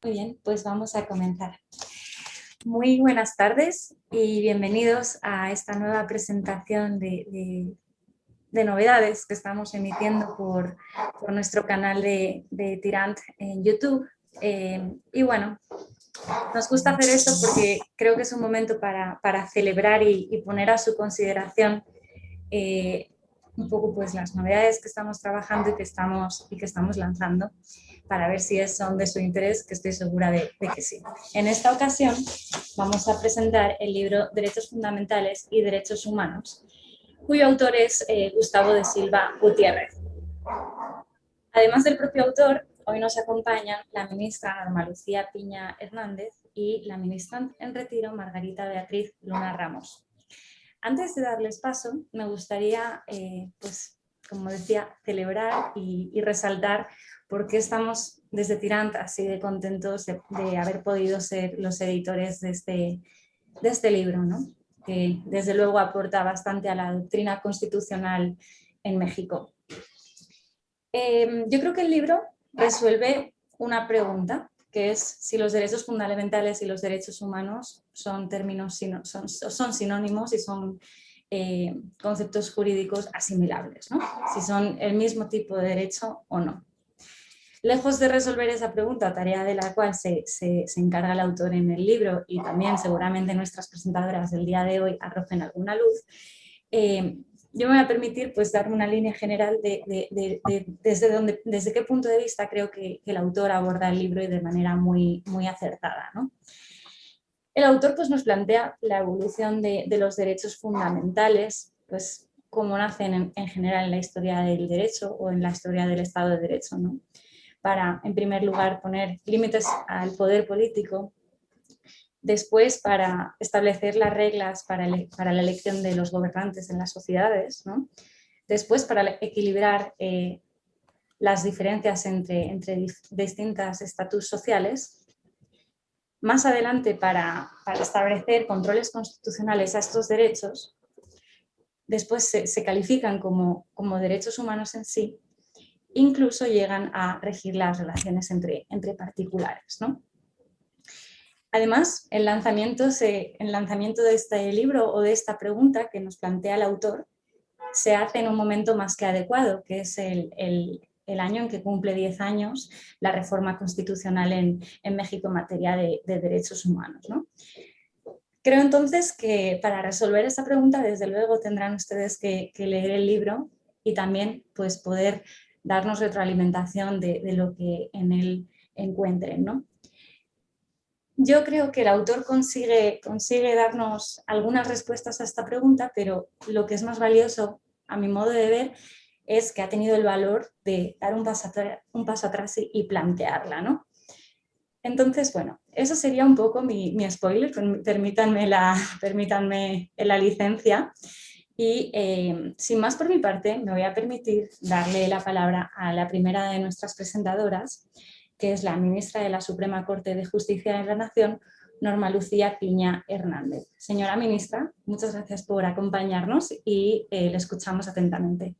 Muy bien, pues vamos a comenzar. Muy buenas tardes y bienvenidos a esta nueva presentación de novedades que estamos emitiendo por nuestro canal de Tirant en YouTube. Y bueno, nos gusta hacer esto porque creo que es un momento para celebrar y poner a su consideración un poco pues las novedades que estamos trabajando y que estamos lanzando para ver si son de su interés, que estoy segura de que sí. En esta ocasión vamos a presentar el libro Derechos Fundamentales y Derechos Humanos, cuyo autor es Gustavo de Silva Gutiérrez. Además del propio autor, hoy nos acompañan la ministra Norma Lucía Piña Hernández y la ministra en retiro Margarita Beatriz Luna Ramos. Antes de darles paso, me gustaría, pues, como decía, celebrar y resaltar por qué estamos desde Tirant así de contentos de haber podido ser los editores de este libro, ¿no? Que desde luego aporta bastante a la doctrina constitucional en México. Yo creo que el libro resuelve una pregunta, que es si los derechos fundamentales y los derechos humanos son términos, son sinónimos y son conceptos jurídicos asimilables, ¿no? Si son el mismo tipo de derecho o no. Lejos de resolver esa pregunta, tarea de la cual se encarga el autor en el libro y también seguramente nuestras presentadoras del día de hoy arrojen alguna luz, yo me voy a permitir pues, dar una línea general desde qué punto de vista creo que el autor aborda el libro y de manera muy acertada, ¿no? El autor pues, nos plantea la evolución de los derechos fundamentales, pues cómo nacen en general en la historia del derecho o en la historia del Estado de Derecho, ¿no? Para, en primer lugar, poner límites al poder político, después para establecer las reglas para la elección de los gobernantes en las sociedades, ¿no? Después para equilibrar las diferencias entre distintos estatus sociales, más adelante para establecer controles constitucionales a estos derechos, después se califican como derechos humanos en sí, incluso llegan a regir las relaciones entre particulares, ¿no? Además, el lanzamiento de este libro o de esta pregunta que nos plantea el autor se hace en un momento más que adecuado, que es el año en que cumple 10 años la reforma constitucional en México en materia de derechos humanos, ¿no? Creo entonces que para resolver esa pregunta, desde luego tendrán ustedes que leer el libro y también pues, poder darnos retroalimentación de lo que en él encuentren, ¿no? Yo creo que el autor consigue darnos algunas respuestas a esta pregunta, pero lo que es más valioso, a mi modo de ver, es que ha tenido el valor de dar un paso atrás y plantearla, ¿no? Entonces, bueno, eso sería un poco mi spoiler, permítanme la licencia. Y sin más por mi parte, me voy a permitir darle la palabra a la primera de nuestras presentadoras, que es la ministra de la Suprema Corte de Justicia de la Nación, Norma Lucía Piña Hernández. Señora ministra, muchas gracias por acompañarnos y le escuchamos atentamente.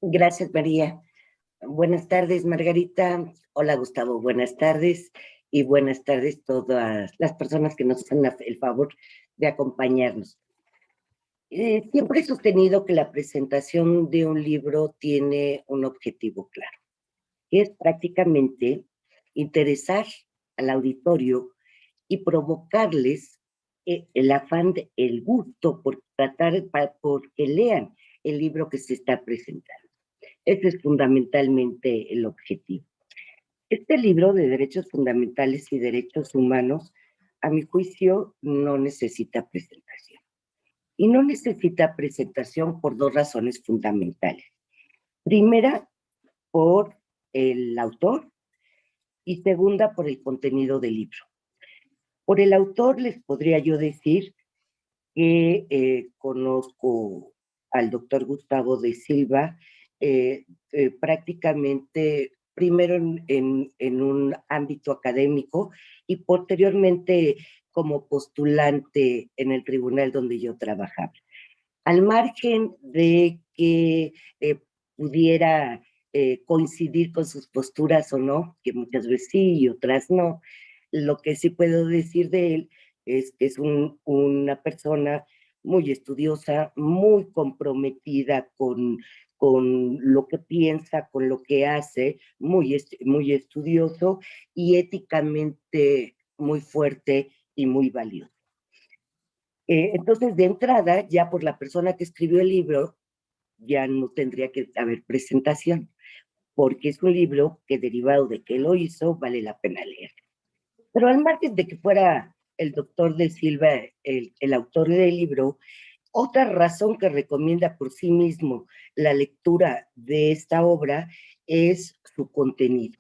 Gracias, María. Buenas tardes, Margarita. Hola, Gustavo. Buenas tardes. Y buenas tardes a todas las personas que nos hacen el favor de acompañarnos. Siempre he sostenido que la presentación de un libro tiene un objetivo claro, que es prácticamente interesar al auditorio y provocarles el afán, el gusto por porque lean el libro que se está presentando. Ese es fundamentalmente el objetivo. Este libro de Derechos Fundamentales y Derechos Humanos, a mi juicio, no necesita presentación. Y no necesita presentación por dos razones fundamentales. Primera, por el autor, y segunda, por el contenido del libro. Por el autor les podría yo decir que conozco al doctor Gustavo de Silva prácticamente primero en un ámbito académico y posteriormente como postulante en el tribunal donde yo trabajaba. Al margen de que pudiera coincidir con sus posturas o no, que muchas veces sí y otras no. Lo que sí puedo decir de él es que es una persona muy estudiosa, muy comprometida con lo que piensa, con lo que hace, muy estudioso y éticamente muy fuerte y muy valioso. Entonces, de entrada, ya por la persona que escribió el libro, ya no tendría que haber presentación, porque es un libro que derivado de que lo hizo, vale la pena leer. Pero al margen de que fuera el doctor de Silva el autor del libro, otra razón que recomienda por sí mismo la lectura de esta obra es su contenido.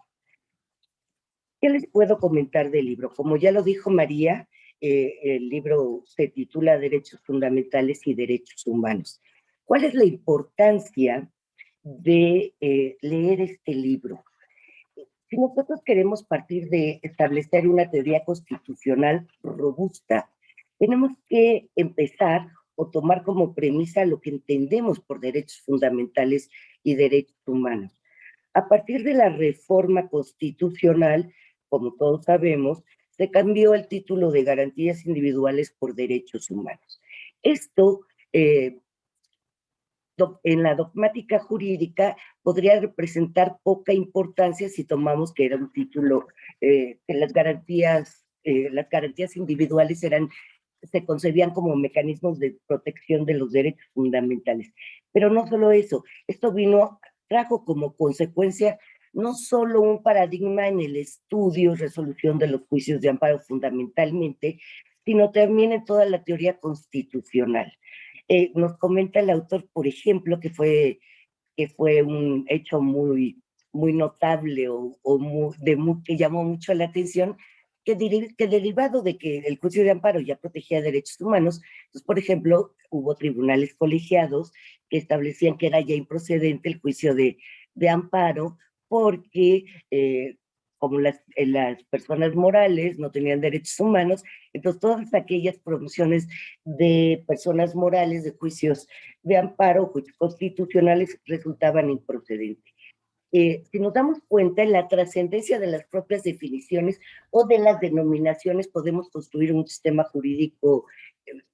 ¿Qué les puedo comentar del libro? Como ya lo dijo María, el libro se titula Derechos Fundamentales y Derechos Humanos. ¿Cuál es la importancia de leer este libro? Si nosotros queremos partir de establecer una teoría constitucional robusta, tenemos que empezar o tomar como premisa lo que entendemos por derechos fundamentales y derechos humanos. A partir de la reforma constitucional, como todos sabemos, se cambió el título de garantías individuales por derechos humanos. Esto en la dogmática jurídica podría representar poca importancia si tomamos que era un título, que las garantías individuales se concebían como mecanismos de protección de los derechos fundamentales. Pero no solo eso, esto trajo como consecuencia no solo un paradigma en el estudio y resolución de los juicios de amparo fundamentalmente, sino también en toda la teoría constitucional. Nos comenta el autor, por ejemplo, que fue un hecho muy notable que llamó mucho la atención, que derivado de que el juicio de amparo ya protegía derechos humanos, pues, por ejemplo, hubo tribunales colegiados que establecían que era ya improcedente el juicio de amparo porque como las personas morales no tenían derechos humanos, entonces todas aquellas promociones de personas morales, de juicios de amparo, juicios constitucionales, resultaban improcedentes. Si nos damos cuenta, en la trascendencia de las propias definiciones o de las denominaciones, podemos construir un sistema jurídico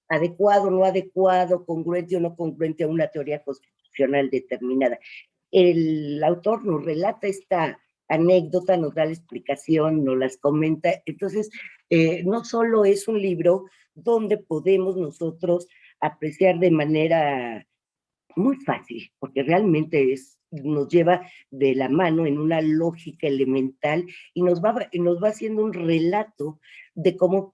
adecuado, no adecuado, congruente o no congruente a una teoría constitucional determinada. El autor nos relata esta anécdota, nos da la explicación, nos las comenta. Entonces, no solo es un libro donde podemos nosotros apreciar de manera muy fácil, porque realmente nos lleva de la mano en una lógica elemental y nos va haciendo un relato de cómo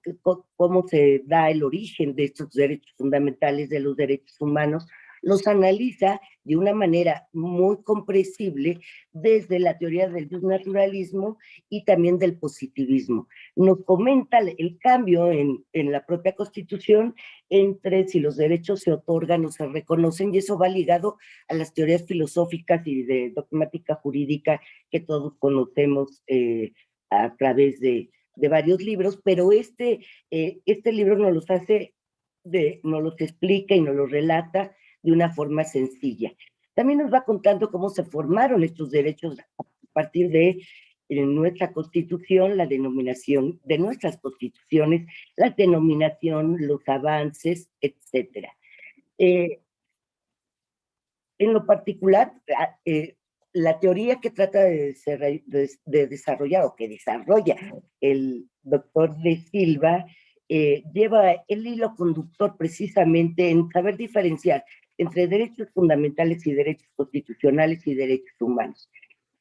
se da el origen de estos derechos fundamentales, de los derechos humanos, los analiza de una manera muy comprensible desde la teoría del naturalismo y también del positivismo. Nos comenta el cambio en la propia Constitución entre si los derechos se otorgan o se reconocen, y eso va ligado a las teorías filosóficas y de dogmática jurídica que todos conocemos a través de varios libros, pero este libro nos los nos los explica y nos los relata de una forma sencilla. También nos va contando cómo se formaron estos derechos a partir de nuestra Constitución, la denominación de nuestras constituciones, la denominación, los avances, etcétera. En lo particular, la teoría que trata de desarrollar o que desarrolla el doctor de Silva lleva el hilo conductor precisamente en saber diferenciar entre derechos fundamentales y derechos constitucionales y derechos humanos.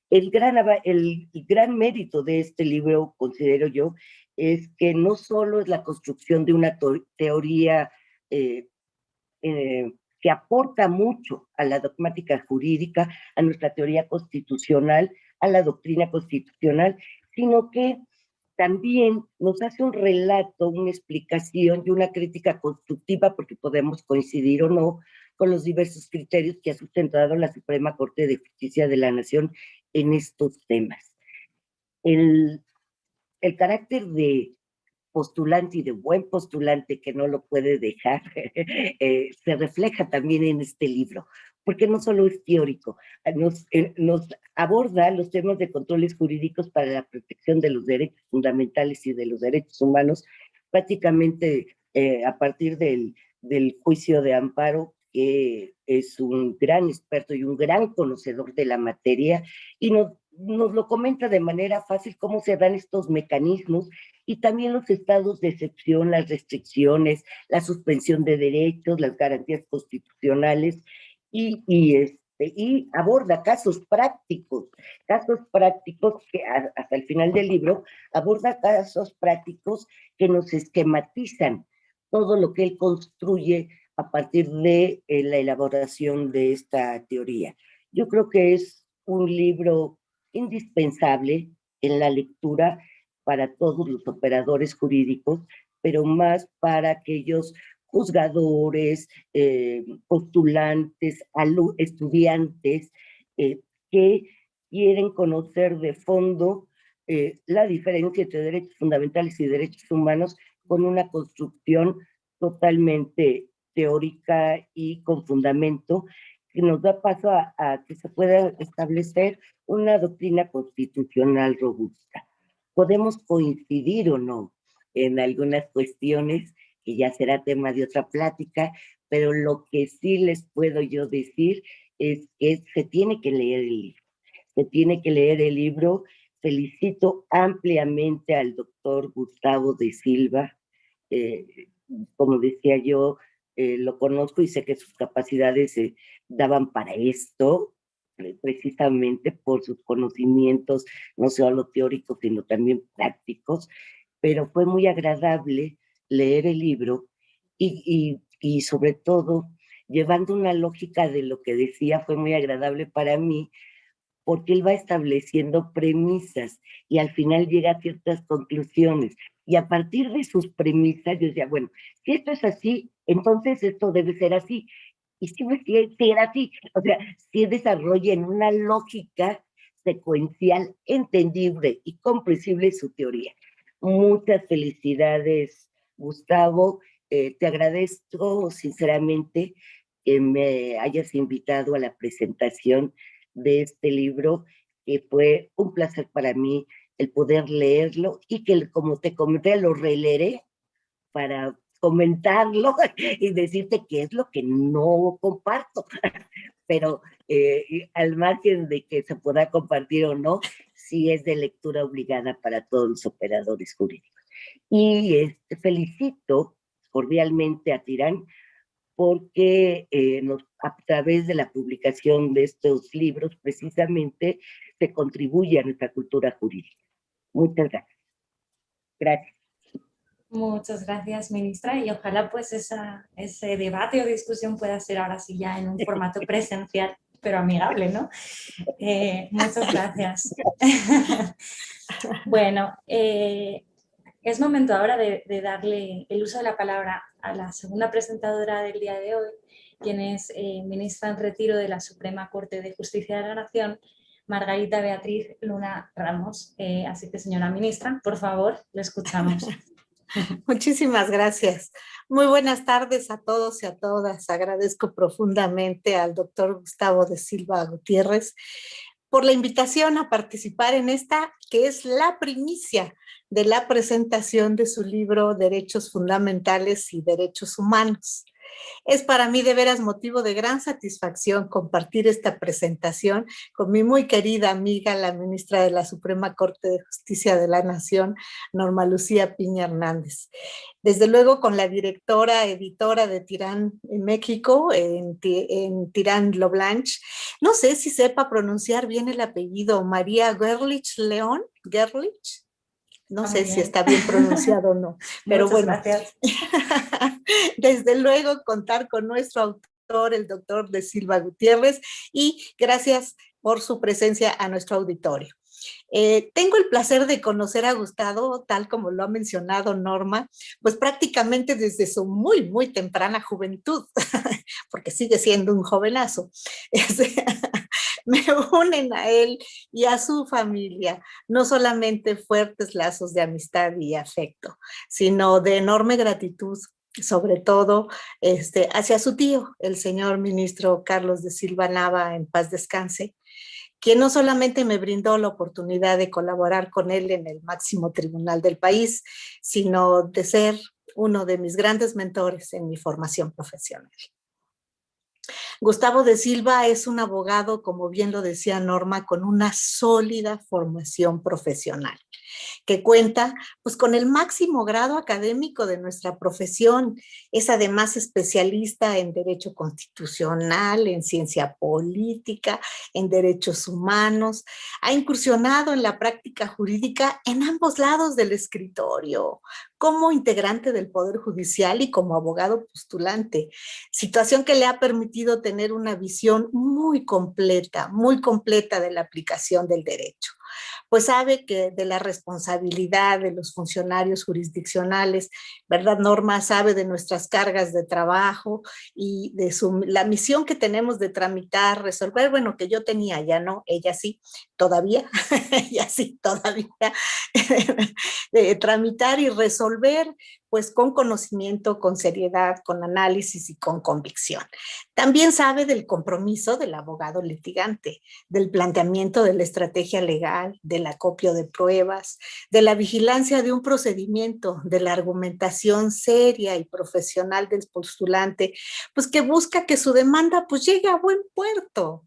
El gran mérito de este libro, considero yo, es que no solo es la construcción de una teoría que aporta mucho a la dogmática jurídica, a nuestra teoría constitucional, a la doctrina constitucional, sino que también nos hace un relato, una explicación y una crítica constructiva, porque podemos coincidir o no con los diversos criterios que ha sustentado la Suprema Corte de Justicia de la Nación en estos temas. El carácter de postulante y de buen postulante que no lo puede dejar, se refleja también en este libro, porque no solo es teórico, nos aborda los temas de controles jurídicos para la protección de los derechos fundamentales y de los derechos humanos, prácticamente a partir del juicio de amparo, que es un gran experto y un gran conocedor de la materia, y nos lo comenta de manera fácil cómo se dan estos mecanismos y también los estados de excepción, las restricciones, la suspensión de derechos, las garantías constitucionales y aborda casos prácticos que hasta el final del libro aborda casos prácticos que nos esquematizan todo lo que él construye a partir de la elaboración de esta teoría. Yo creo que es un libro indispensable en la lectura para todos los operadores jurídicos, pero más para aquellos juzgadores, postulantes, estudiantes que quieren conocer de fondo la diferencia entre derechos fundamentales y derechos humanos con una construcción totalmente teórica y con fundamento que nos da paso a que se pueda establecer una doctrina constitucional robusta. Podemos coincidir o no en algunas cuestiones, que ya será tema de otra plática, pero lo que sí les puedo yo decir es que se tiene que leer el libro. Se tiene que leer el libro. Felicito ampliamente al doctor Gustavo de Silva. Como decía yo, lo conozco y sé que sus capacidades se daban para esto, precisamente por sus conocimientos, no solo teóricos, sino también prácticos, pero fue muy agradable leer el libro y sobre todo, llevando una lógica de lo que decía, fue muy agradable para mí, porque él va estableciendo premisas y al final llega a ciertas conclusiones. Y a partir de sus premisas, yo decía, bueno, si esto es así, entonces esto debe ser así. Y si era así, o sea, si desarrolla en una lógica secuencial, entendible y comprensible su teoría. Muchas felicidades, Gustavo. Te agradezco sinceramente que me hayas invitado a la presentación de este libro, que fue un placer para mí el poder leerlo y que, como te comenté, lo releeré para comentarlo y decirte qué es lo que no comparto. Pero al margen de que se pueda compartir o no, sí es de lectura obligada para todos los operadores jurídicos. Y felicito cordialmente a Tirán porque a través de la publicación de estos libros precisamente se contribuye a nuestra cultura jurídica. Muchas gracias. Gracias. Muchas gracias, ministra, y ojalá pues ese debate o discusión pueda ser ahora sí ya en un formato presencial, pero amigable, ¿no? Muchas gracias. Bueno, es momento ahora de darle el uso de la palabra a la segunda presentadora del día de hoy, quien es ministra en retiro de la Suprema Corte de Justicia de la Nación, Margarita Beatriz Luna Ramos. Así que, señora ministra, por favor, le escuchamos. Muchísimas gracias. Muy buenas tardes a todos y a todas. Agradezco profundamente al doctor Gustavo de Silva Gutiérrez por la invitación a participar en esta, que es la primicia de la presentación de su libro Derechos Fundamentales y Derechos Humanos. Es para mí de veras motivo de gran satisfacción compartir esta presentación con mi muy querida amiga, la ministra de la Suprema Corte de Justicia de la Nación, Norma Lucía Piña Hernández. Desde luego con la directora, editora de Tirán en México, en Tirán Lo Blanche. No sé si sepa pronunciar bien el apellido, María Gerlich León, Gerlich. No sé si está bien pronunciado o no, pero muchas bueno. Gracias. Desde luego contar con nuestro autor, el doctor de Silva Gutiérrez, y gracias por su presencia a nuestro auditorio. Tengo el placer de conocer a Gustavo, tal como lo ha mencionado Norma, pues prácticamente desde su muy, muy temprana juventud, porque sigue siendo un jovenazo. Me unen a él y a su familia, no solamente fuertes lazos de amistad y afecto, sino de enorme gratitud sobre todo hacia su tío, el señor ministro Carlos de Silva Nava, en paz descanse, quien no solamente me brindó la oportunidad de colaborar con él en el máximo tribunal del país, sino de ser uno de mis grandes mentores en mi formación profesional. Gustavo de Silva es un abogado, como bien lo decía Norma, con una sólida formación profesional, que cuenta pues con el máximo grado académico de nuestra profesión. Es además especialista en derecho constitucional, en ciencia política, en derechos humanos. Ha incursionado en la práctica jurídica en ambos lados del escritorio, como integrante del Poder Judicial y como abogado postulante, situación que le ha permitido tener una visión muy completa de la aplicación del derecho. Pues sabe que de la responsabilidad de los funcionarios jurisdiccionales, ¿verdad, Norma? Sabe de nuestras cargas de trabajo y de la misión que tenemos de tramitar, resolver, bueno, que yo tenía, ya no, ella sí, todavía, ella sí, todavía, de tramitar y resolver, pues con conocimiento, con seriedad, con análisis y con convicción. También sabe del compromiso del abogado litigante, del planteamiento de la estrategia legal, del acopio de pruebas, de la vigilancia de un procedimiento, de la argumentación seria y profesional del postulante, pues que busca que su demanda pues llegue a buen puerto.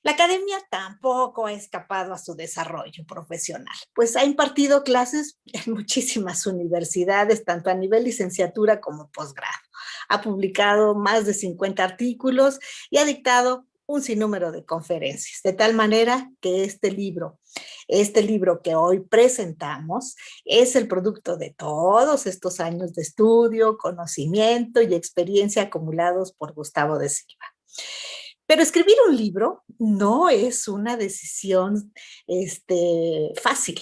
La academia tampoco ha escapado a su desarrollo profesional, pues ha impartido clases en muchísimas universidades, tanto a nivel licenciatura como posgrado. Ha publicado más de 50 artículos y ha dictado un sinnúmero de conferencias, de tal manera que este libro que hoy presentamos es el producto de todos estos años de estudio, conocimiento y experiencia acumulados por Gustavo de Silva. Pero escribir un libro no es una decisión fácil.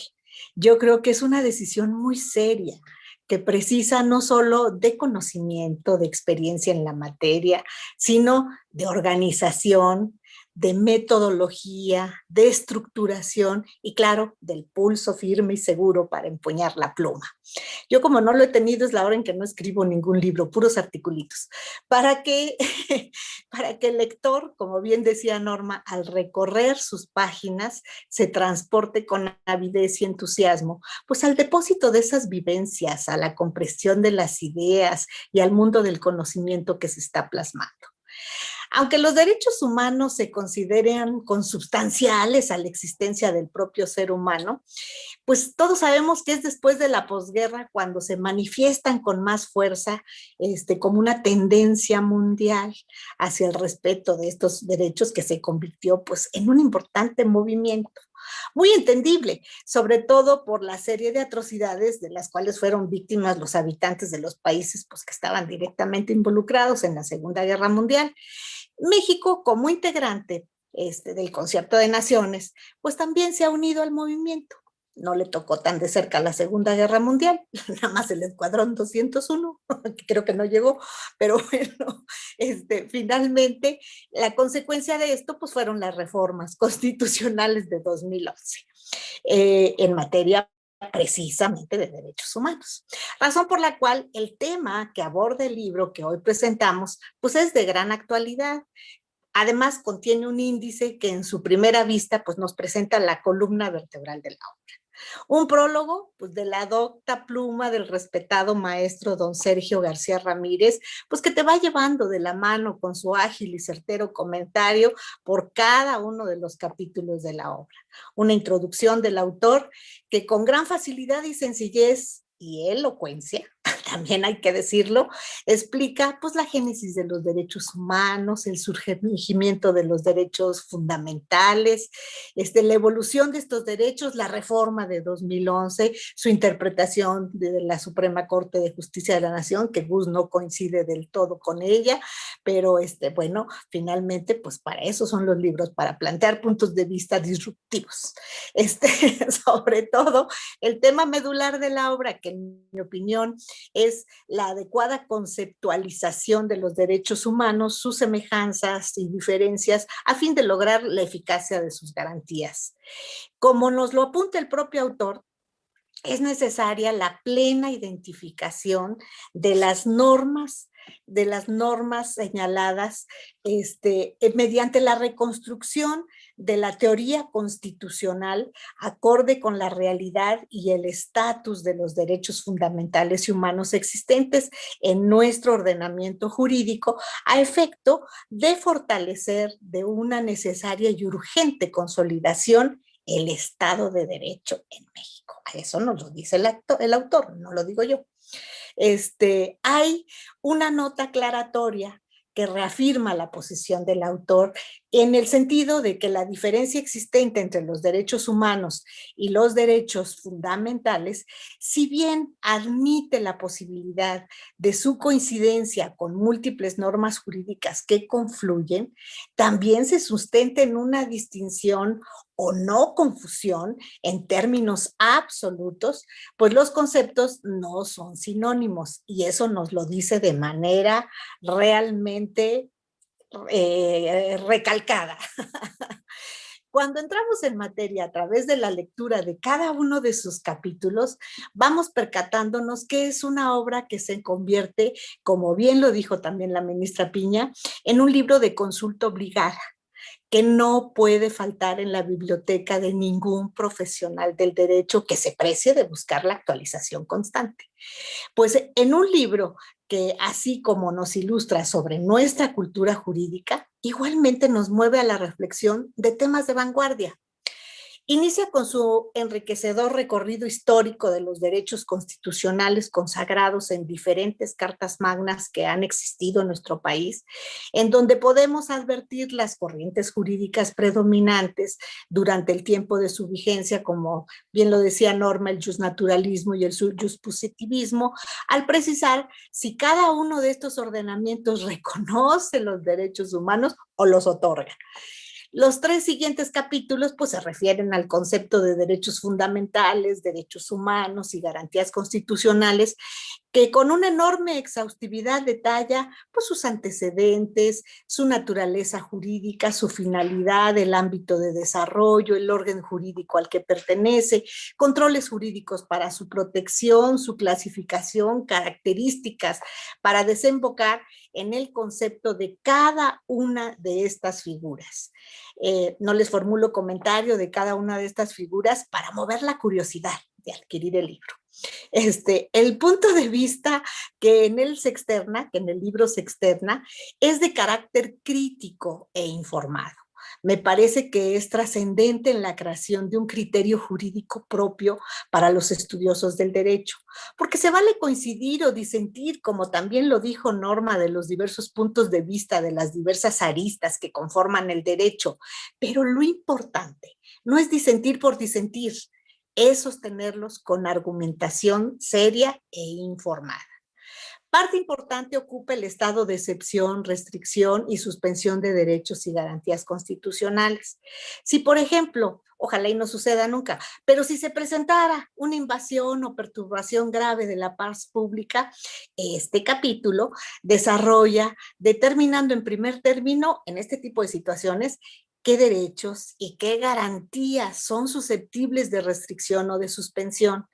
Yo creo que es una decisión muy seria, que precisa no solo de conocimiento, de experiencia en la materia, sino de organización, de metodología, de estructuración y, claro, del pulso firme y seguro para empuñar la pluma. Yo, como no lo he tenido, es la hora en que no escribo ningún libro, puros articulitos, para que, para que el lector, como bien decía Norma, al recorrer sus páginas, se transporte con avidez y entusiasmo, pues al depósito de esas vivencias, a la comprensión de las ideas y al mundo del conocimiento que se está plasmando. Aunque los derechos humanos se consideran consubstanciales a la existencia del propio ser humano, pues todos sabemos que es después de la posguerra cuando se manifiestan con más fuerza como una tendencia mundial hacia el respeto de estos derechos, que se convirtió pues en un importante movimiento. Muy entendible, sobre todo por la serie de atrocidades de las cuales fueron víctimas los habitantes de los países pues, que estaban directamente involucrados en la Segunda Guerra Mundial. México, como integrante del Concierto de Naciones, pues también se ha unido al movimiento. No le tocó tan de cerca la Segunda Guerra Mundial, nada más el Escuadrón 201, que creo que no llegó, pero bueno, finalmente la consecuencia de esto pues fueron las reformas constitucionales de 2011 en materia precisamente de derechos humanos. Razón por la cual el tema que aborda el libro que hoy presentamos pues es de gran actualidad. Además contiene un índice que en su primera vista pues nos presenta la columna vertebral de la obra. Un prólogo pues, de la docta pluma del respetado maestro don Sergio García Ramírez, pues que te va llevando de la mano con su ágil y certero comentario por cada uno de los capítulos de la obra. Una introducción del autor que con gran facilidad y sencillez y elocuencia, también hay que decirlo, explica pues la génesis de los derechos humanos, el surgimiento de los derechos fundamentales, la evolución de estos derechos, la reforma de 2011, su interpretación de la Suprema Corte de Justicia de la Nación, que Gus no coincide del todo con ella, pero bueno, finalmente pues para eso son los libros, para plantear puntos de vista disruptivos. Sobre todo, el tema medular de la obra, que en mi opinión es la adecuada conceptualización de los derechos humanos, sus semejanzas y diferencias, a fin de lograr la eficacia de sus garantías. Como nos lo apunta el propio autor, es necesaria la plena identificación de las normas señaladas mediante la reconstrucción de la teoría constitucional acorde con la realidad y el estatus de los derechos fundamentales y humanos existentes en nuestro ordenamiento jurídico, a efecto de fortalecer de una necesaria y urgente consolidación el Estado de Derecho en México. Eso nos lo dice el autor, no lo digo yo. Hay una nota aclaratoria que reafirma la posición del autor en el sentido de que la diferencia existente entre los derechos humanos y los derechos fundamentales, si bien admite la posibilidad de su coincidencia con múltiples normas jurídicas que confluyen, también se sustenta en una distinción o no confusión en términos absolutos, pues los conceptos no son sinónimos, y eso nos lo dice de manera realmente recalcada. Cuando entramos en materia a través de la lectura de cada uno de sus capítulos, vamos percatándonos que es una obra que se convierte, como bien lo dijo también la ministra Piña, en un libro de consulta obligada, que no puede faltar en la biblioteca de ningún profesional del derecho que se precie de buscar la actualización constante. Pues en un libro que, así como nos ilustra sobre nuestra cultura jurídica, igualmente nos mueve a la reflexión de temas de vanguardia. Inicia con su enriquecedor recorrido histórico de los derechos constitucionales consagrados en diferentes cartas magnas que han existido en nuestro país, en donde podemos advertir las corrientes jurídicas predominantes durante el tiempo de su vigencia, como bien lo decía Norma, el justnaturalismo y el justpositivismo, al precisar si cada uno de estos ordenamientos reconoce los derechos humanos o los otorga. Los tres siguientes capítulos pues, se refieren al concepto de derechos fundamentales, derechos humanos y garantías constitucionales, que con una enorme exhaustividad detalla pues, sus antecedentes, su naturaleza jurídica, su finalidad, el ámbito de desarrollo, el orden jurídico al que pertenece, controles jurídicos para su protección, su clasificación, características para desembocar en el concepto de cada una de estas figuras. No les formulo comentario de cada una de estas figuras para mover la curiosidad de adquirir el libro. El punto de vista que en él se externa, que en el libro se externa, es de carácter crítico e informado. Me parece que es trascendente en la creación de un criterio jurídico propio para los estudiosos del derecho, porque se vale coincidir o disentir, como también lo dijo Norma, de los diversos puntos de vista, de las diversas aristas que conforman el derecho, pero lo importante no es disentir por disentir, es sostenerlos con argumentación seria e informada. Parte importante ocupa el estado de excepción, restricción y suspensión de derechos y garantías constitucionales. Si, por ejemplo, ojalá y no suceda nunca, pero si se presentara una invasión o perturbación grave de la paz pública, este capítulo desarrolla, determinando en primer término, en este tipo de situaciones, qué derechos y qué garantías son susceptibles de restricción o de suspensión.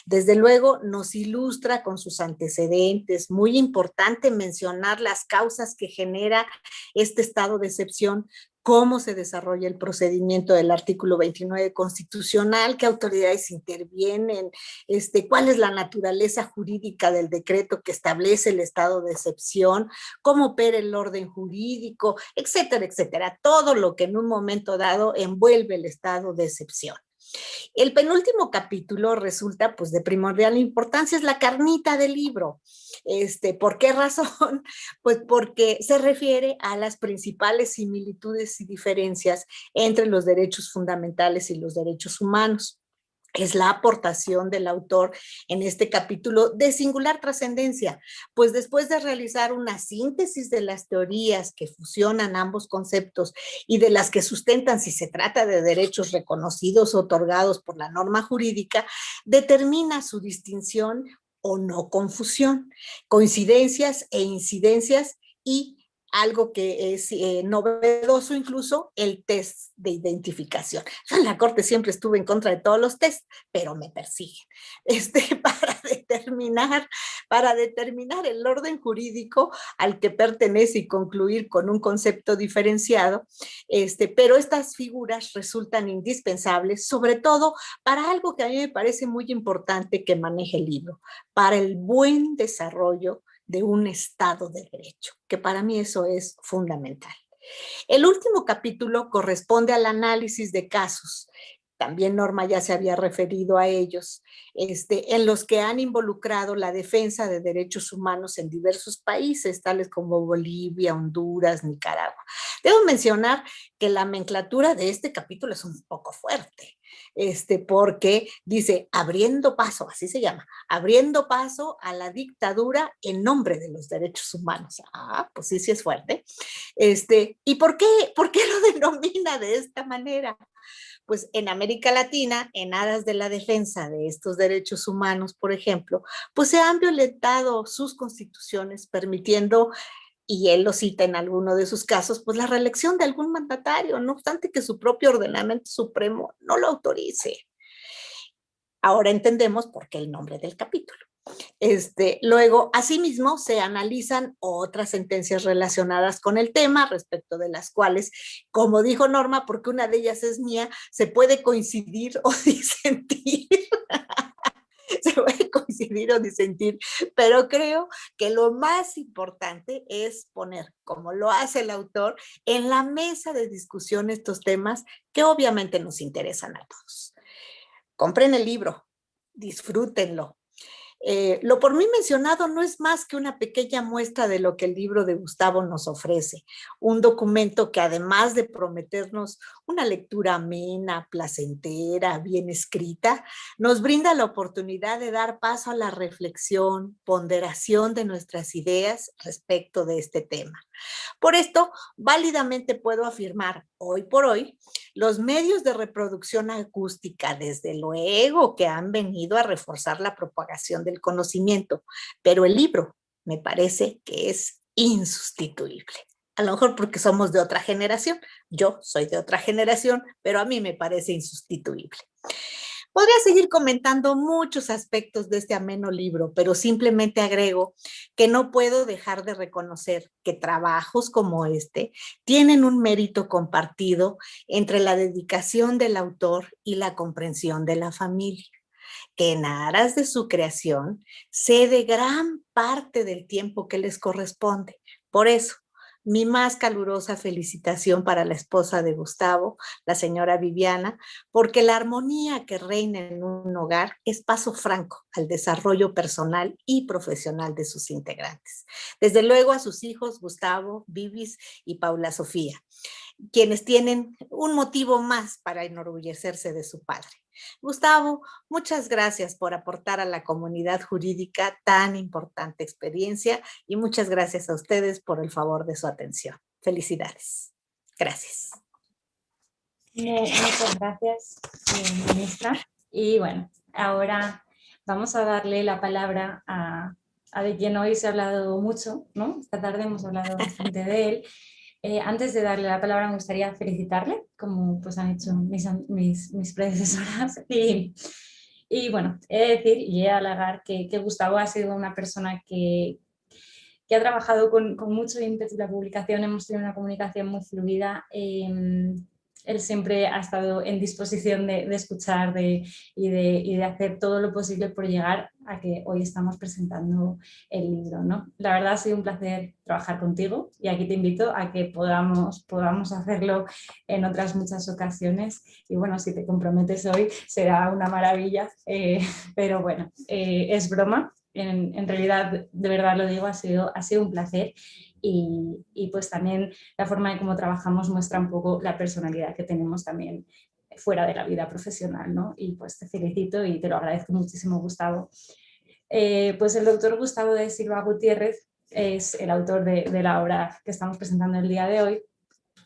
Desde luego nos ilustra con sus antecedentes. Muy importante mencionar las causas que genera este estado de excepción, cómo se desarrolla el procedimiento del artículo 29 constitucional, qué autoridades intervienen, cuál es la naturaleza jurídica del decreto que establece el estado de excepción, cómo opera el orden jurídico, etcétera, etcétera. Todo lo que en un momento dado envuelve el estado de excepción. El penúltimo capítulo resulta pues de primordial importancia, es la carnita del libro. ¿Por qué razón? Pues porque se refiere a las principales similitudes y diferencias entre los derechos fundamentales y los derechos humanos. Es la aportación del autor en este capítulo de singular trascendencia, pues después de realizar una síntesis de las teorías que fusionan ambos conceptos y de las que sustentan si se trata de derechos reconocidos o otorgados por la norma jurídica, determina su distinción o no confusión, coincidencias e incidencias y algo que es novedoso incluso, el test de identificación. Yo en la corte siempre estuve en contra de todos los tests, pero me persiguen. Para determinar el orden jurídico al que pertenece y concluir con un concepto diferenciado, pero estas figuras resultan indispensables, sobre todo para algo que a mí me parece muy importante que maneje el libro, para el buen desarrollo de un Estado de Derecho, que para mí eso es fundamental. El último capítulo corresponde al análisis de casos. También Norma ya se había referido a ellos, en los que han involucrado la defensa de derechos humanos en diversos países, tales como Bolivia, Honduras, Nicaragua. Debo mencionar que la nomenclatura de este capítulo es un poco fuerte, porque dice abriendo paso, así se llama, abriendo paso a la dictadura en nombre de los derechos humanos. Ah, pues sí es fuerte. ¿Y por qué lo denomina de esta manera? Pues en América Latina, en aras de la defensa de estos derechos humanos, por ejemplo, pues se han violentado sus constituciones, permitiendo, y él lo cita en alguno de sus casos, pues la reelección de algún mandatario, no obstante que su propio ordenamiento supremo no lo autorice. Ahora entendemos por qué el nombre del capítulo. Luego, asimismo, se analizan otras sentencias relacionadas con el tema, respecto de las cuales, como dijo Norma, porque una de ellas es mía, se puede coincidir o disentir. Se puede coincidir o disentir, pero creo que lo más importante es poner, como lo hace el autor, en la mesa de discusión estos temas que obviamente nos interesan a todos. Compren el libro, disfrútenlo. Lo por mí mencionado no es más que una pequeña muestra de lo que el libro de Gustavo nos ofrece, un documento que además de prometernos una lectura amena, placentera, bien escrita, nos brinda la oportunidad de dar paso a la reflexión, ponderación de nuestras ideas respecto de este tema. Por esto, válidamente puedo afirmar, hoy por hoy, los medios de reproducción acústica, desde luego que han venido a reforzar la propagación del conocimiento, pero el libro me parece que es insustituible. A lo mejor porque somos de otra generación, yo soy de otra generación, pero a mí me parece insustituible. Podría seguir comentando muchos aspectos de este ameno libro, pero simplemente agrego que no puedo dejar de reconocer que trabajos como este tienen un mérito compartido entre la dedicación del autor y la comprensión de la familia, que en aras de su creación cede gran parte del tiempo que les corresponde. Por eso, mi más calurosa felicitación para la esposa de Gustavo, la señora Viviana, porque la armonía que reina en un hogar es paso franco al desarrollo personal y profesional de sus integrantes. Desde luego a sus hijos, Gustavo, Vivis y Paula Sofía, quienes tienen un motivo más para enorgullecerse de su padre. Gustavo, muchas gracias por aportar a la comunidad jurídica tan importante experiencia y muchas gracias a ustedes por el favor de su atención. Felicidades. Gracias. Muchas gracias, ministra. Y bueno, ahora vamos a darle la palabra a de quien hoy se ha hablado mucho, ¿no? Esta tarde hemos hablado bastante de él. Antes de darle la palabra me gustaría felicitarle, como pues han hecho mis predecesoras. Y bueno, he de decir y he de halagar que Gustavo ha sido una persona que ha trabajado con mucho ímpetu la publicación, hemos tenido una comunicación muy fluida. Él siempre ha estado en disposición de escuchar y de hacer todo lo posible por llegar a que hoy estamos presentando el libro, ¿no? La verdad ha sido un placer trabajar contigo y aquí te invito a que podamos hacerlo en otras muchas ocasiones y bueno, si te comprometes hoy será una maravilla, pero bueno, es broma. En realidad, de verdad lo digo, ha sido un placer y pues también la forma de cómo trabajamos muestra un poco la personalidad que tenemos también fuera de la vida profesional, ¿no? Y pues te felicito y te lo agradezco muchísimo, Gustavo. Pues el doctor Gustavo de Silva Gutiérrez es el autor de la obra que estamos presentando el día de hoy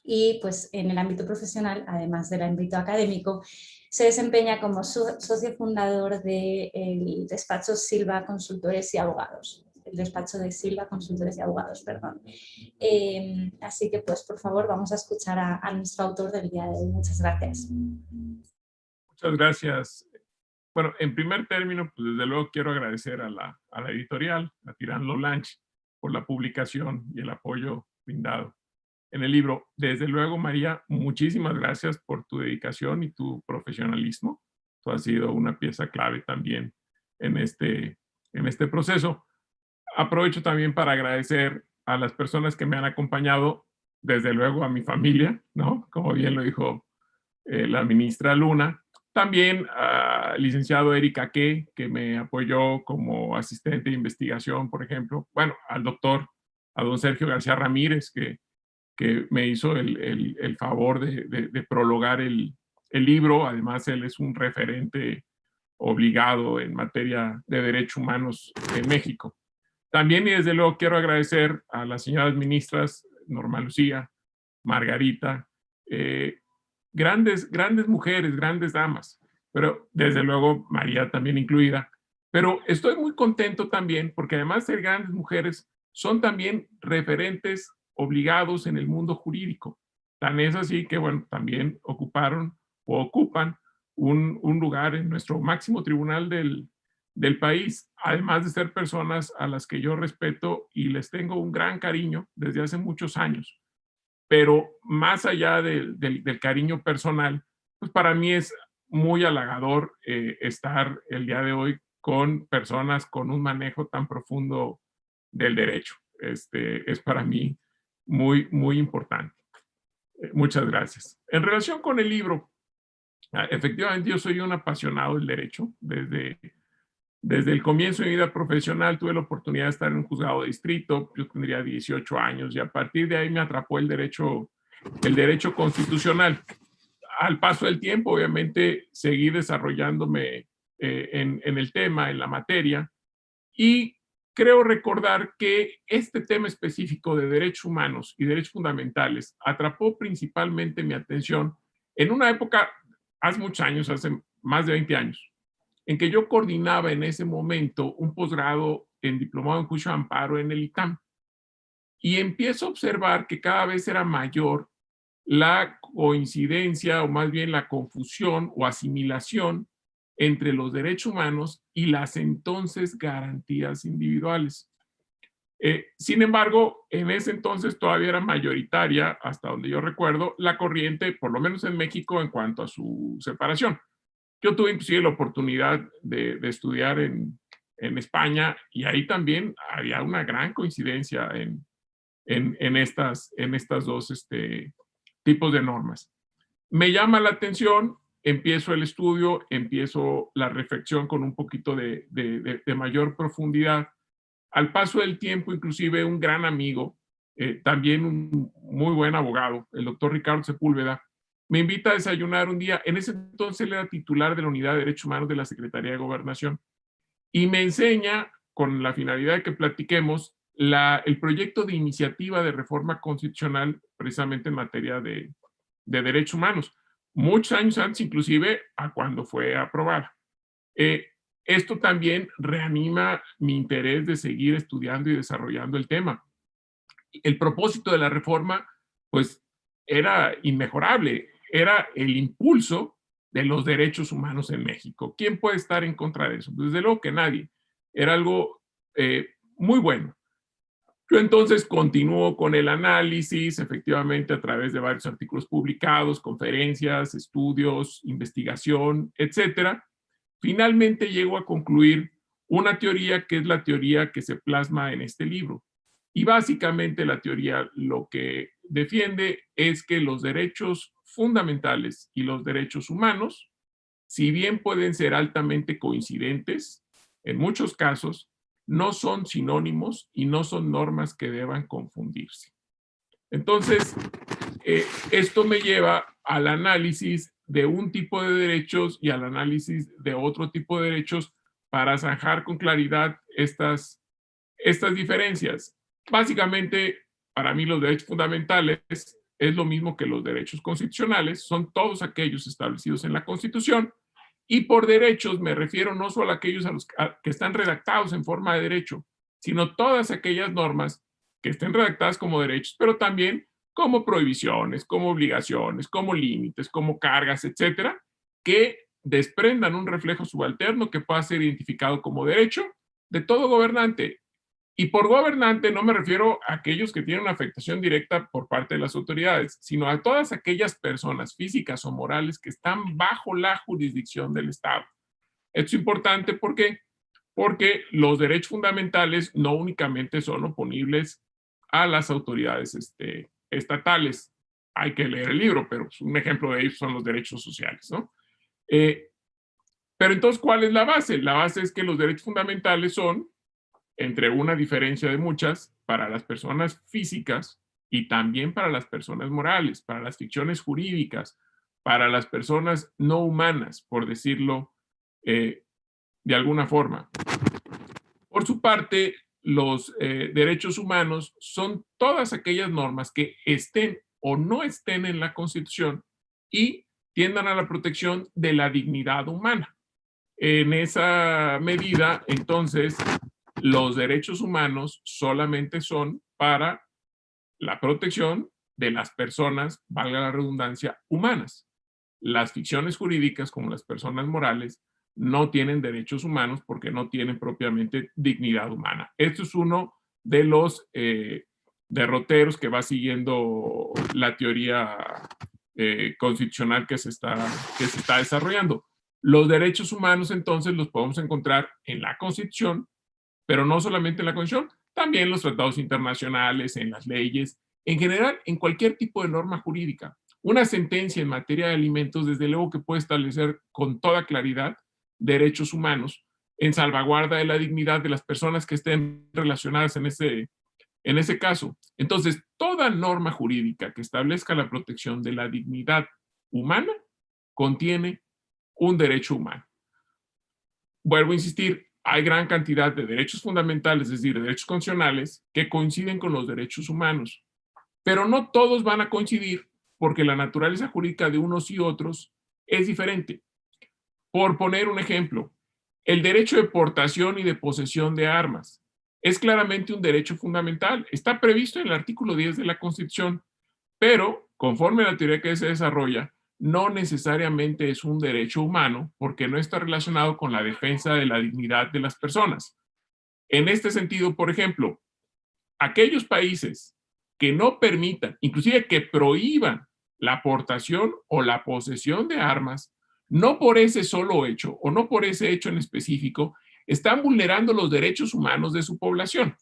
y pues en el ámbito profesional, además del ámbito académico, se desempeña como socio fundador del despacho Silva Consultores y Abogados. despacho de Silva Consultores y Abogados, perdón. Así que, pues, por favor, vamos a escuchar a nuestro autor del día de hoy. Muchas gracias. Muchas gracias. Bueno, en primer término, pues desde luego quiero agradecer a la editorial, a Tirán Lo Blanche, por la publicación y el apoyo brindado en el libro. Desde luego, María, muchísimas gracias por tu dedicación y tu profesionalismo. Tú has sido una pieza clave también en este proceso. Aprovecho también para agradecer a las personas que me han acompañado, desde luego a mi familia, ¿no? Como bien lo dijo la ministra Luna. También al licenciado Erika que me apoyó como asistente de investigación, por ejemplo. Bueno, a don Sergio García Ramírez, que me hizo el favor de prologar el libro. Además, él es un referente obligado en materia de derechos humanos en México. También, y desde luego, quiero agradecer a las señoras ministras Norma Lucía, Margarita, grandes mujeres, grandes damas, pero desde luego María también incluida. Pero estoy muy contento también porque además de ser grandes mujeres, son también referentes obligados en el mundo jurídico. Tan es así que, bueno, también ocuparon o ocupan un lugar en nuestro máximo tribunal del país, además de ser personas a las que yo respeto y les tengo un gran cariño desde hace muchos años. Pero más allá del cariño personal, pues para mí es muy halagador estar el día de hoy con personas con un manejo tan profundo del derecho. Es para mí muy, muy importante. Muchas gracias. En relación con el libro, efectivamente yo soy un apasionado del derecho. Desde el comienzo de mi vida profesional tuve la oportunidad de estar en un juzgado de distrito. Yo tendría 18 años y a partir de ahí me atrapó el derecho constitucional. Al paso del tiempo, obviamente, seguí desarrollándome en el tema, en la materia, y creo recordar que este tema específico de derechos humanos y derechos fundamentales atrapó principalmente mi atención en una época, hace muchos años, hace más de 20 años, en que yo coordinaba en ese momento un posgrado en diplomado en juicio de amparo en el ITAM. Y empiezo a observar que cada vez era mayor la coincidencia, o más bien la confusión o asimilación entre los derechos humanos y las entonces garantías individuales. Sin embargo, en ese entonces todavía era mayoritaria, hasta donde yo recuerdo, la corriente, por lo menos en México, en cuanto a su separación. Yo tuve inclusive la oportunidad de estudiar en España y ahí también había una gran coincidencia en estas dos tipos de normas. Me llama la atención, empiezo el estudio, empiezo la reflexión con un poquito de mayor profundidad. Al paso del tiempo, inclusive un gran amigo, también un muy buen abogado, el doctor Ricardo Sepúlveda, me invita a desayunar un día. En ese entonces él era titular de la Unidad de Derechos Humanos de la Secretaría de Gobernación y me enseña, con la finalidad de que platiquemos, el proyecto de iniciativa de reforma constitucional precisamente en materia de derechos humanos, muchos años antes inclusive a cuando fue aprobada. Esto también reanima mi interés de seguir estudiando y desarrollando el tema. El propósito de la reforma, pues, era inmejorable, era el impulso de los derechos humanos en México. ¿Quién puede estar en contra de eso? Desde luego que nadie. Era algo muy bueno. Yo entonces continúo con el análisis, efectivamente, a través de varios artículos publicados, conferencias, estudios, investigación, etcétera. Finalmente llego a concluir una teoría que es la teoría que se plasma en este libro. Y básicamente la teoría lo que defiende es que los derechos fundamentales y los derechos humanos, si bien pueden ser altamente coincidentes, en muchos casos no son sinónimos y no son normas que deban confundirse. Entonces, esto me lleva al análisis de un tipo de derechos y al análisis de otro tipo de derechos para zanjar con claridad estas diferencias. Básicamente, para mí los derechos fundamentales es lo mismo que los derechos constitucionales, son todos aquellos establecidos en la Constitución, y por derechos me refiero no solo a aquellos que están redactados en forma de derecho, sino todas aquellas normas que estén redactadas como derechos, pero también como prohibiciones, como obligaciones, como límites, como cargas, etcétera, que desprendan un reflejo subalterno que pueda ser identificado como derecho de todo gobernante. Y por gobernante no me refiero a aquellos que tienen una afectación directa por parte de las autoridades, sino a todas aquellas personas físicas o morales que están bajo la jurisdicción del Estado. Esto es importante porque los derechos fundamentales no únicamente son oponibles a las autoridades estatales. Hay que leer el libro, pero un ejemplo de ello son los derechos sociales, ¿no? Pero entonces, ¿cuál es la base? La base es que los derechos fundamentales son, entre una diferencia de muchas, para las personas físicas y también para las personas morales, para las ficciones jurídicas, para las personas no humanas, por decirlo de alguna forma. Por su parte, los derechos humanos son todas aquellas normas que estén o no estén en la Constitución y tiendan a la protección de la dignidad humana. En esa medida, entonces, los derechos humanos solamente son para la protección de las personas, valga la redundancia, humanas. Las ficciones jurídicas, como las personas morales, no tienen derechos humanos porque no tienen propiamente dignidad humana. Esto es uno de los derroteros que va siguiendo la teoría constitucional que se está desarrollando. Los derechos humanos, entonces, los podemos encontrar en la Constitución, pero no solamente en la Constitución, también en los tratados internacionales, en las leyes, en general, en cualquier tipo de norma jurídica. Una sentencia en materia de alimentos, desde luego que puede establecer con toda claridad derechos humanos en salvaguarda de la dignidad de las personas que estén relacionadas en ese caso. Entonces, toda norma jurídica que establezca la protección de la dignidad humana contiene un derecho humano. Vuelvo a insistir, hay gran cantidad de derechos fundamentales, es decir, derechos constitucionales, que coinciden con los derechos humanos, pero no todos van a coincidir porque la naturaleza jurídica de unos y otros es diferente. Por poner un ejemplo, el derecho de portación y de posesión de armas es claramente un derecho fundamental. Está previsto en el artículo 10 de la Constitución, pero conforme a la teoría que se desarrolla, no necesariamente es un derecho humano porque no está relacionado con la defensa de la dignidad de las personas. En este sentido, por ejemplo, aquellos países que no permitan, inclusive que prohíban la aportación o la posesión de armas, no por ese solo hecho o no por ese hecho en específico, están vulnerando los derechos humanos de su población.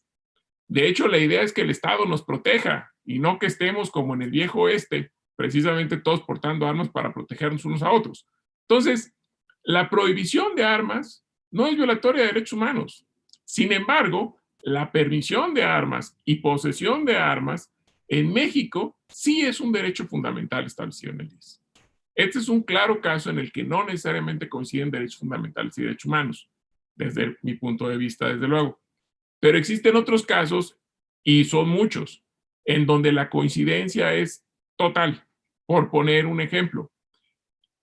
De hecho, la idea es que el Estado nos proteja y no que estemos como en el viejo oeste, precisamente todos portando armas para protegernos unos a otros. Entonces, la prohibición de armas no es violatoria de derechos humanos. Sin embargo, la permisión de armas y posesión de armas en México sí es un derecho fundamental establecido en el 10. Este es un claro caso en el que no necesariamente coinciden derechos fundamentales y derechos humanos, desde mi punto de vista, desde luego. Pero existen otros casos, y son muchos, en donde la coincidencia es total. Por poner un ejemplo,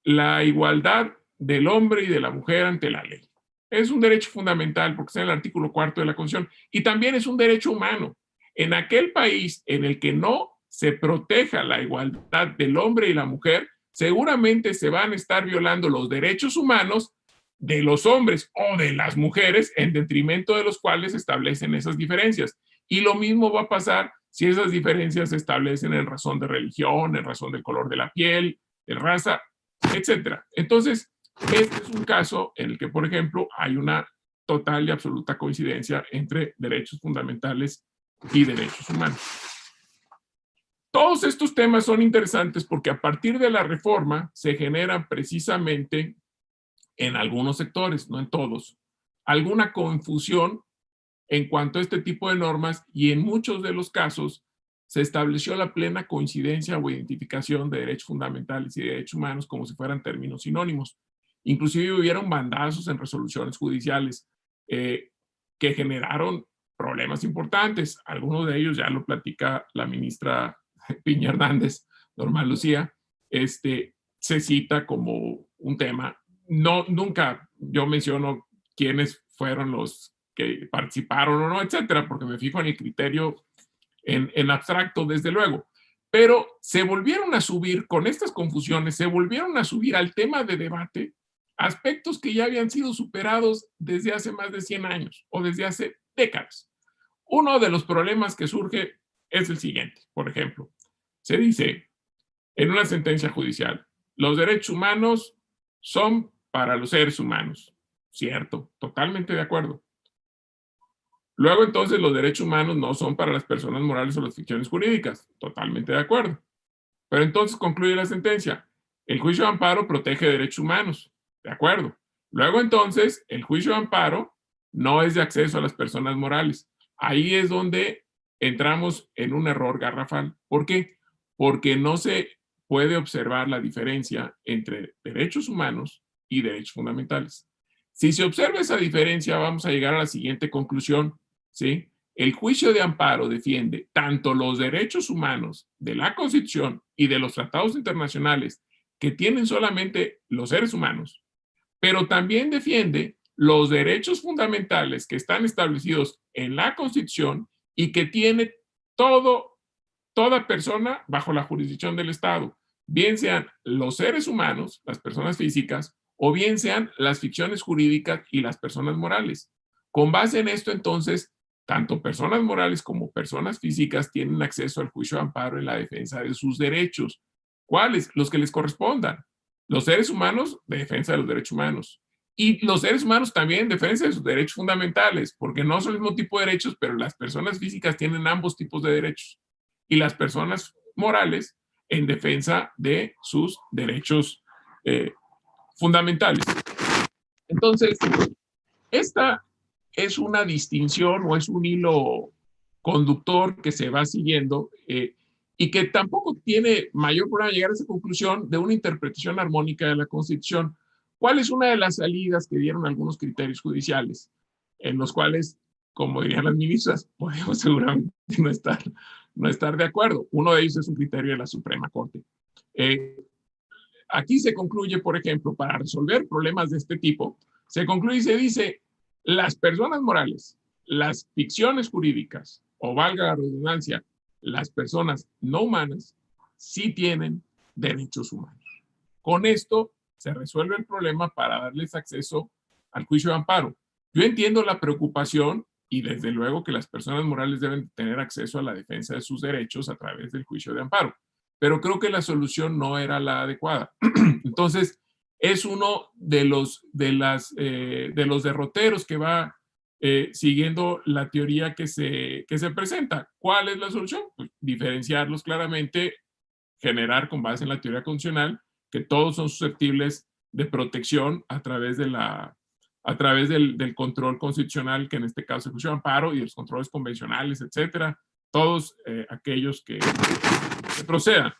la igualdad del hombre y de la mujer ante la ley. Es un derecho fundamental porque está en el artículo 4 de la Constitución y también es un derecho humano. En aquel país en el que no se proteja la igualdad del hombre y la mujer, seguramente se van a estar violando los derechos humanos de los hombres o de las mujeres en detrimento de los cuales se establecen esas diferencias. Y lo mismo va a pasar si esas diferencias se establecen en razón de religión, en razón del color de la piel, de raza, etcétera. Entonces, este es un caso en el que, por ejemplo, hay una total y absoluta coincidencia entre derechos fundamentales y derechos humanos. Todos estos temas son interesantes porque a partir de la reforma se generan precisamente en algunos sectores, no en todos, alguna confusión en cuanto a este tipo de normas y en muchos de los casos se estableció la plena coincidencia o identificación de derechos fundamentales y derechos humanos como si fueran términos sinónimos. Inclusive hubieron bandazos en resoluciones judiciales que generaron problemas importantes. Algunos de ellos ya lo platica la ministra Piña Hernández, Norma Lucía, se cita como un tema. No, nunca yo menciono quiénes fueron los que participaron o no, etcétera, porque me fijo en el criterio en abstracto, desde luego. Pero se volvieron a subir, con estas confusiones, se volvieron a subir al tema de debate aspectos que ya habían sido superados desde hace más de 100 años o desde hace décadas. Uno de los problemas que surge es el siguiente. Por ejemplo, se dice en una sentencia judicial, los derechos humanos son para los seres humanos. Cierto, totalmente de acuerdo. Luego, entonces, los derechos humanos no son para las personas morales o las ficciones jurídicas. Totalmente de acuerdo. Pero entonces concluye la sentencia. El juicio de amparo protege derechos humanos. De acuerdo. Luego, entonces, el juicio de amparo no es de acceso a las personas morales. Ahí es donde entramos en un error garrafal. ¿Por qué? Porque no se puede observar la diferencia entre derechos humanos y derechos fundamentales. Si se observa esa diferencia, vamos a llegar a la siguiente conclusión, ¿sí? El juicio de amparo defiende tanto los derechos humanos de la Constitución y de los tratados internacionales que tienen solamente los seres humanos, pero también defiende los derechos fundamentales que están establecidos en la Constitución y que tiene toda persona bajo la jurisdicción del Estado, bien sean los seres humanos, las personas físicas, o bien sean las ficciones jurídicas y las personas morales. Con base en esto, entonces, tanto personas morales como personas físicas tienen acceso al juicio de amparo en la defensa de sus derechos. ¿Cuáles? Los que les correspondan. Los seres humanos, de defensa de los derechos humanos. Y los seres humanos también en defensa de sus derechos fundamentales, porque no son el mismo tipo de derechos, pero las personas físicas tienen ambos tipos de derechos. Y las personas morales en defensa de sus derechos fundamentales. Entonces, esta es una distinción o es un hilo conductor que se va siguiendo y que tampoco tiene mayor problema llegar a esa conclusión de una interpretación armónica de la Constitución. ¿Cuál es una de las salidas que dieron algunos criterios judiciales en los cuales, como dirían las ministras, podemos seguramente no estar de acuerdo? Uno de ellos es un criterio de la Suprema Corte. Aquí se concluye, por ejemplo, para resolver problemas de este tipo, se concluye y se dice, las personas morales, las ficciones jurídicas, o valga la redundancia, las personas no humanas, sí tienen derechos humanos. Con esto se resuelve el problema para darles acceso al juicio de amparo. Yo entiendo la preocupación y desde luego que las personas morales deben tener acceso a la defensa de sus derechos a través del juicio de amparo, pero creo que la solución no era la adecuada. Entonces, es uno de los derroteros que va siguiendo la teoría que se presenta. ¿Cuál es la solución? Pues diferenciarlos claramente, generar con base en la teoría constitucional que todos son susceptibles de protección a través del control constitucional, que en este caso es el juicio de amparo, y los controles convencionales, etcétera, todos aquellos que procedan.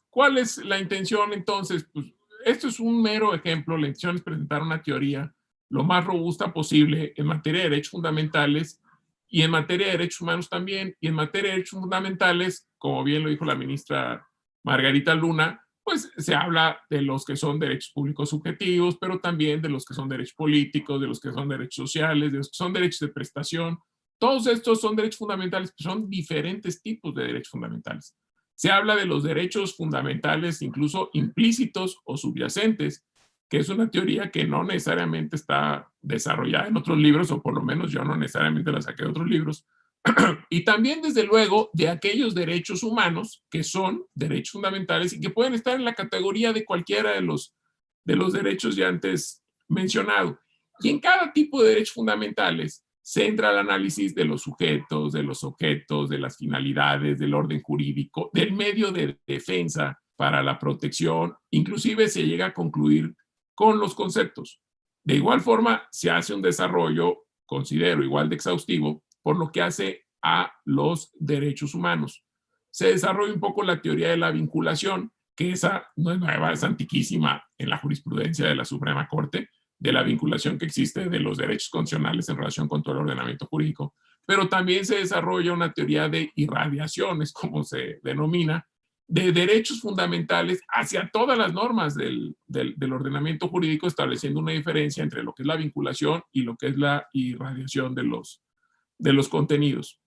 ¿Cuál es la intención entonces? Pues esto es un mero ejemplo. La intención es presentar una teoría lo más robusta posible en materia de derechos fundamentales y en materia de derechos humanos también. Y en materia de derechos fundamentales, como bien lo dijo la ministra Margarita Luna, pues se habla de los que son derechos públicos subjetivos, pero también de los que son derechos políticos, de los que son derechos sociales, de los que son derechos de prestación. Todos estos son derechos fundamentales, pero son diferentes tipos de derechos fundamentales. Se habla de los derechos fundamentales incluso implícitos o subyacentes, que es una teoría que no necesariamente está desarrollada en otros libros, o por lo menos yo no necesariamente la saqué de otros libros. Y también, desde luego, de aquellos derechos humanos que son derechos fundamentales y que pueden estar en la categoría de cualquiera de los derechos ya antes mencionado. Y en cada tipo de derechos fundamentales se entra al análisis de los sujetos, de los objetos, de las finalidades, del orden jurídico, del medio de defensa para la protección, inclusive se llega a concluir con los conceptos. De igual forma, se hace un desarrollo, considero, igual de exhaustivo, por lo que hace a los derechos humanos. Se desarrolla un poco la teoría de la vinculación, que esa no es nueva, es antiquísima en la jurisprudencia de la Suprema Corte, de la vinculación que existe de los derechos constitucionales en relación con todo el ordenamiento jurídico, pero también se desarrolla una teoría de irradiaciones, como se denomina, de derechos fundamentales hacia todas las normas del ordenamiento jurídico, estableciendo una diferencia entre lo que es la vinculación y lo que es la irradiación de los contenidos.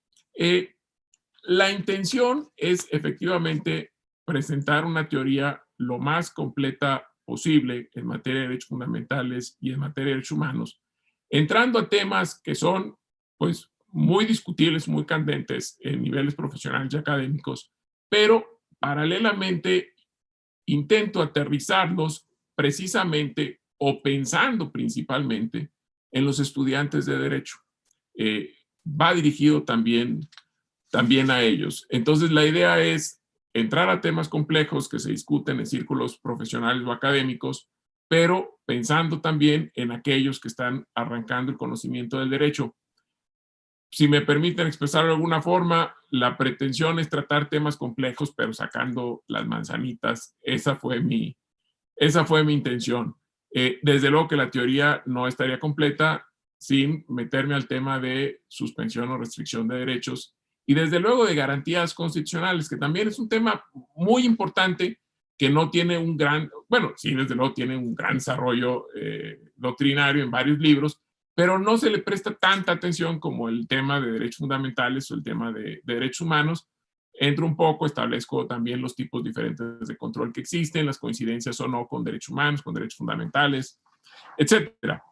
La intención es efectivamente presentar una teoría lo más completa posible en materia de derechos fundamentales y en materia de derechos humanos, entrando a temas que son pues muy discutibles, muy candentes en niveles profesionales y académicos, pero paralelamente intento aterrizarlos precisamente o pensando principalmente en los estudiantes de derecho. Va dirigido también a ellos. Entonces la idea es entrar a temas complejos que se discuten en círculos profesionales o académicos, pero pensando también en aquellos que están arrancando el conocimiento del derecho. Si me permiten expresarlo de alguna forma, la pretensión es tratar temas complejos, pero sacando las manzanitas. Esa fue mi intención. Desde luego que la teoría no estaría completa sin meterme al tema de suspensión o restricción de derechos y desde luego de garantías constitucionales, que también es un tema muy importante que no tiene un gran, bueno, sí, desde luego tiene un gran desarrollo doctrinario en varios libros, pero no se le presta tanta atención como el tema de derechos fundamentales o el tema de derechos humanos. Entro un poco, establezco también los tipos diferentes de control que existen, las coincidencias o no con derechos humanos, con derechos fundamentales, etcétera.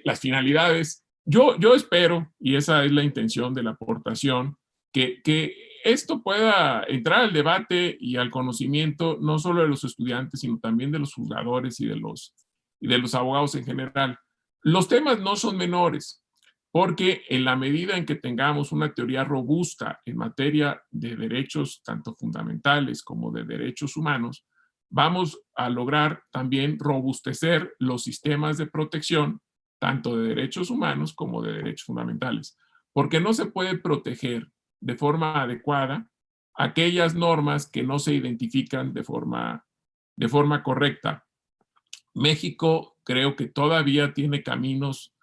Las finalidades. Yo espero, y esa es la intención de la aportación, que esto pueda entrar al debate y al conocimiento no solo de los estudiantes, sino también de los juzgadores y de los abogados en general. Los temas no son menores, porque en la medida en que tengamos una teoría robusta en materia de derechos tanto fundamentales como de derechos humanos, vamos a lograr también robustecer los sistemas de protección tanto de derechos humanos como de derechos fundamentales, porque no se puede proteger de forma adecuada aquellas normas que no se identifican de forma correcta. México creo que todavía tiene caminos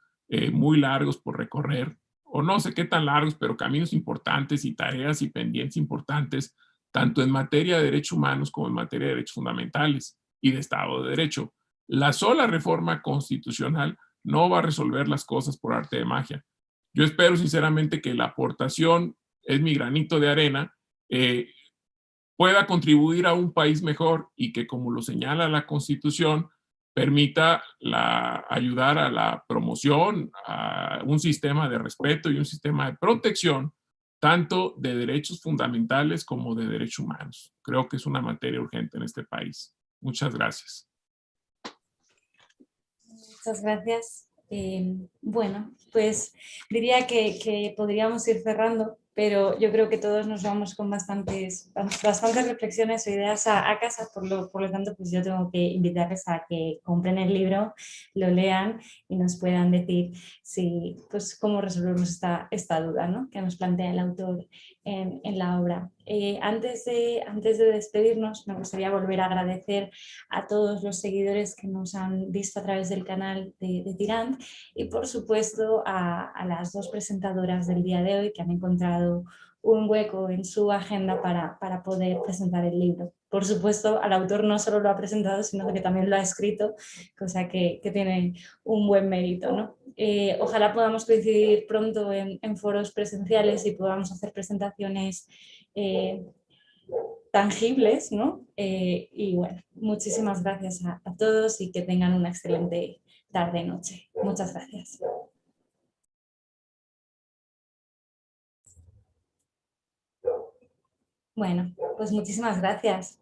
muy largos por recorrer, o no sé qué tan largos, pero caminos importantes y tareas y pendientes importantes, tanto en materia de derechos humanos como en materia de derechos fundamentales y de Estado de Derecho. La sola reforma constitucional no va a resolver las cosas por arte de magia. Yo espero sinceramente que la aportación, es mi granito de arena, pueda contribuir a un país mejor y que, como lo señala la Constitución, permita ayudar a la promoción, a un sistema de respeto y un sistema de protección, tanto de derechos fundamentales como de derechos humanos. Creo que es una materia urgente en este país. Muchas gracias. Muchas gracias. Bueno, pues diría que podríamos ir cerrando, pero yo creo que todos nos vamos con bastantes reflexiones o ideas a casa, por lo tanto, pues yo tengo que invitarles a que compren el libro, lo lean y nos puedan decir pues, cómo resolvemos esta duda, ¿no?, que nos plantea el autor en la obra. Antes de despedirnos, me gustaría volver a agradecer a todos los seguidores que nos han visto a través del canal de Tirant y por supuesto a las dos presentadoras del día de hoy que han encontrado un hueco en su agenda para poder presentar el libro. Por supuesto, al autor no solo lo ha presentado, sino que también lo ha escrito, cosa que tiene un buen mérito, ¿no? Ojalá podamos coincidir pronto en foros presenciales y podamos hacer presentaciones tangibles, ¿no? Y bueno, muchísimas gracias a todos y que tengan una excelente tarde y noche. Muchas gracias. Bueno, pues muchísimas gracias.